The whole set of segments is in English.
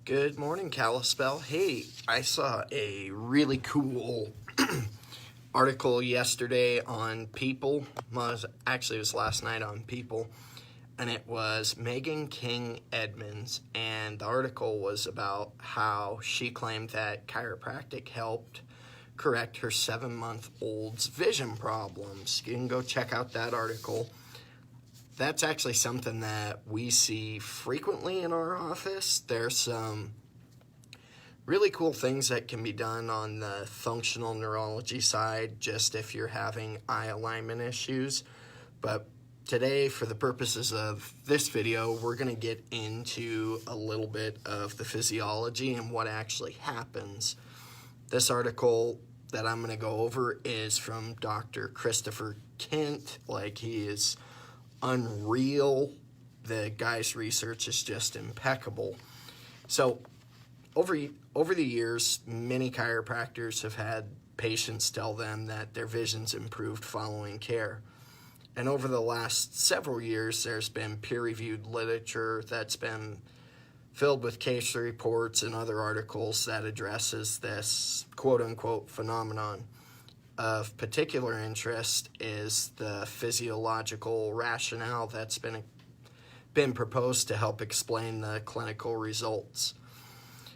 Good morning, Kalispell. Hey, I saw a really cool article yesterday on People. Well, it was last night on People, and it was Megan King Edmonds, and the article was about how she claimed that chiropractic helped correct her 7-month-old's vision problems. You can go check out that article. That's actually something that we see frequently in our office. There's some really cool things that can be done on the functional neurology side, just if you're having eye alignment issues. But today, for the purposes of this video, we're going to get into a little bit of the physiology and what actually happens. This article that I'm going to go over is from Dr. Christopher Kent. He is unreal. The guy's research is just impeccable. So over the years, many chiropractors have had patients tell them that their vision's improved following care. And over the last several years, there's been peer-reviewed literature that's been filled with case reports and other articles that addresses this quote-unquote phenomenon. Of particular interest is the physiological rationale that's been proposed to help explain the clinical results.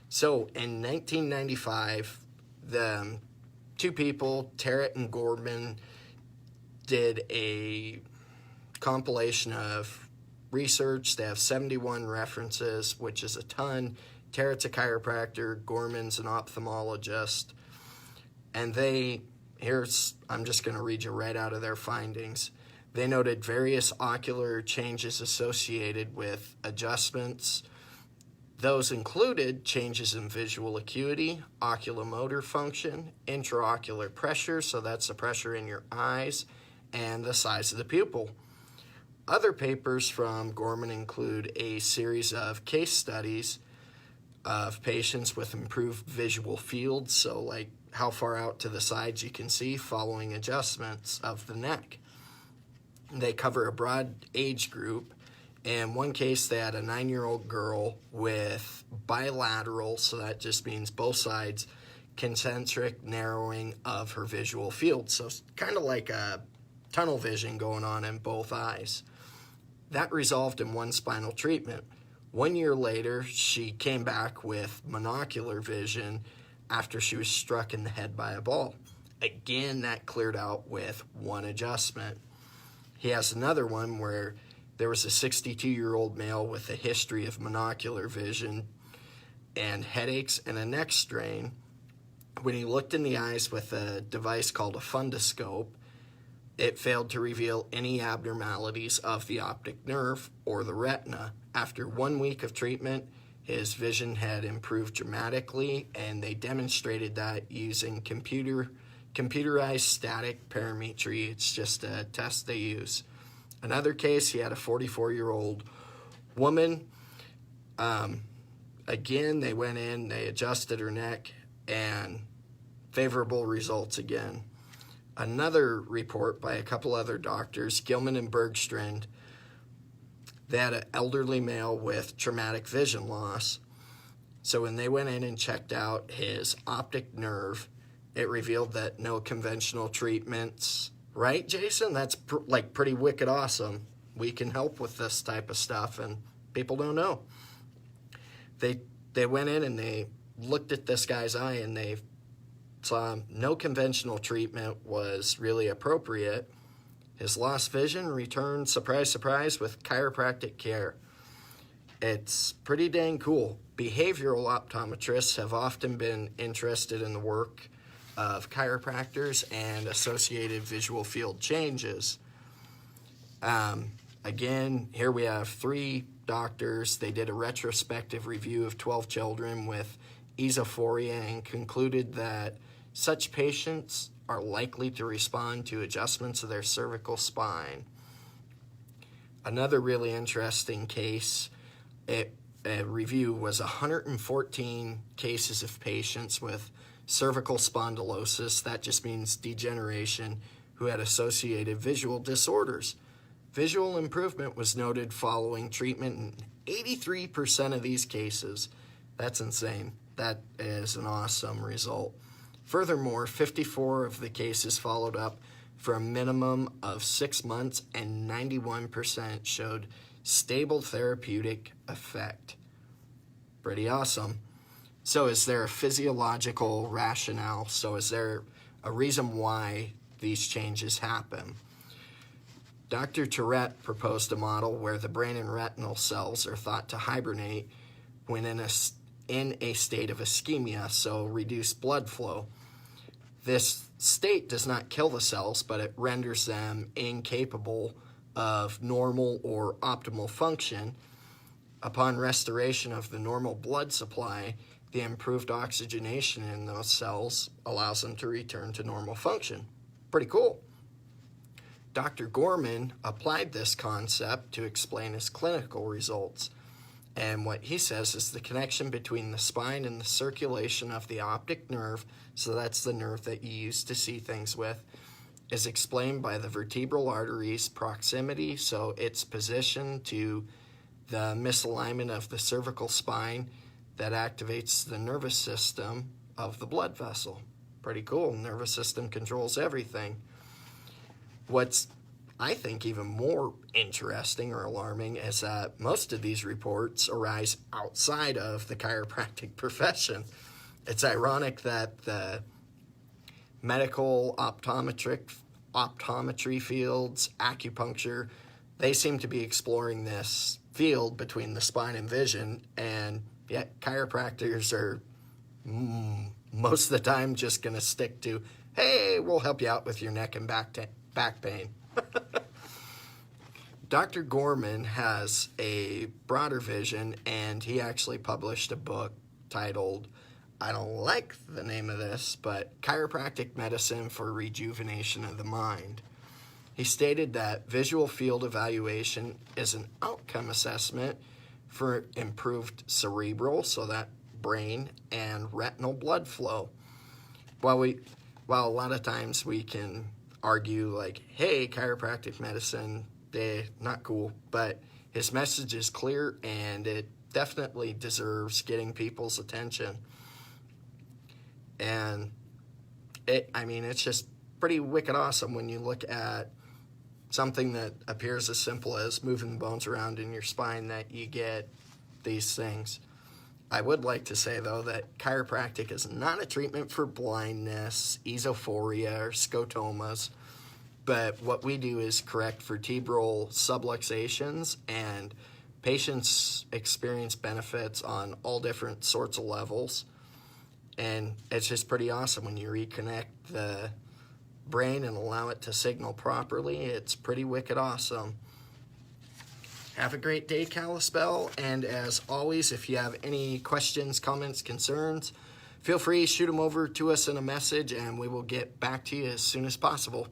So in 1995, the two people, Tarrant and Gorman, did a compilation of research. They have 71 references, which is a ton. Tarrant's a chiropractor, Gorman's an ophthalmologist, and I'm just going to read you right out of their findings. They noted various ocular changes associated with adjustments. Those included changes in visual acuity, oculomotor function, intraocular pressure, so that's the pressure in your eyes, and the size of the pupil. Other papers from Gorman include a series of case studies of patients with improved visual fields, so how far out to the sides you can see following adjustments of the neck. They cover a broad age group. In one case, they had a 9-year-old girl with bilateral, so that just means both sides, concentric narrowing of her visual field. So it's kind of like a tunnel vision going on in both eyes. That resolved in one spinal treatment. 1 year later, she came back with monocular vision after she was struck in the head by a ball. Again, that cleared out with one adjustment. He has another one where there was a 62-year-old male with a history of monocular vision and headaches and a neck strain. When he looked in the eyes with a device called a fundoscope, it failed to reveal any abnormalities of the optic nerve or the retina. After 1 week of treatment, his vision had improved dramatically, and they demonstrated that using computerized static parametry. It's just a test they use. Another case, he had a 44-year-old woman. Again, they went in, they adjusted her neck, and favorable results again. Another report by a couple other doctors, Gilman and Bergstrand, they had an elderly male with traumatic vision loss. So when they went in and checked out his optic nerve, it revealed that no conventional treatments. Right, Jason? That's pretty wicked awesome. We can help with this type of stuff, and people don't know. They went in and they looked at this guy's eye, and they saw no conventional treatment was really appropriate. His lost vision returned, surprise, surprise, with chiropractic care. It's pretty dang cool. Behavioral optometrists have often been interested in the work of chiropractors and associated visual field changes. Again, here we have 3 doctors. They did a retrospective review of 12 children with esophoria and concluded that such patients are likely to respond to adjustments of their cervical spine. Another really interesting case, a review was 114 cases of patients with cervical spondylosis, that just means degeneration, who had associated visual disorders. Visual improvement was noted following treatment in 83% of these cases. That's insane. That is an awesome result. Furthermore, 54 of the cases followed up for a minimum of 6 months, and 91% showed stable therapeutic effect. Pretty awesome. So is there a physiological rationale? So is there a reason why these changes happen? Dr. Tourette proposed a model where the brain and retinal cells are thought to hibernate when in a state of ischemia, so reduced blood flow. This state does not kill the cells, but it renders them incapable of normal or optimal function. Upon restoration of the normal blood supply, the improved oxygenation in those cells allows them to return to normal function. Pretty cool. Dr. Gorman applied this concept to explain his clinical results. And what he says is the connection between the spine and the circulation of the optic nerve, so that's the nerve that you use to see things with, is explained by the vertebral artery's proximity, so its position to the misalignment of the cervical spine that activates the nervous system of the blood vessel. Pretty cool. Nervous system controls everything. What's, I think, even more interesting or alarming is that most of these reports arise outside of the chiropractic profession. It's ironic that the medical, optometry fields, acupuncture, they seem to be exploring this field between the spine and vision, and yet chiropractors are most of the time just going to stick to, hey, we'll help you out with your neck and back pain. Dr. Gorman has a broader vision, and he actually published a book titled, I don't like the name of this, but Chiropractic Medicine for Rejuvenation of the Mind. He stated that visual field evaluation is an outcome assessment for improved cerebral, so that brain, and retinal blood flow. While a lot of times we can argue like, hey, chiropractic medicine, not cool, but his message is clear and it definitely deserves getting people's attention. And it's just pretty wicked awesome when you look at something that appears as simple as moving the bones around in your spine, that you get these things. I would like to say, though, that chiropractic is not a treatment for blindness, esophoria, or scotomas, but what we do is correct vertebral subluxations, and patients experience benefits on all different sorts of levels. And it's just pretty awesome when you reconnect the brain and allow it to signal properly. It's pretty wicked awesome. Have a great day, Kalispell. And as always, if you have any questions, comments, concerns, feel free to shoot them over to us in a message, and we will get back to you as soon as possible.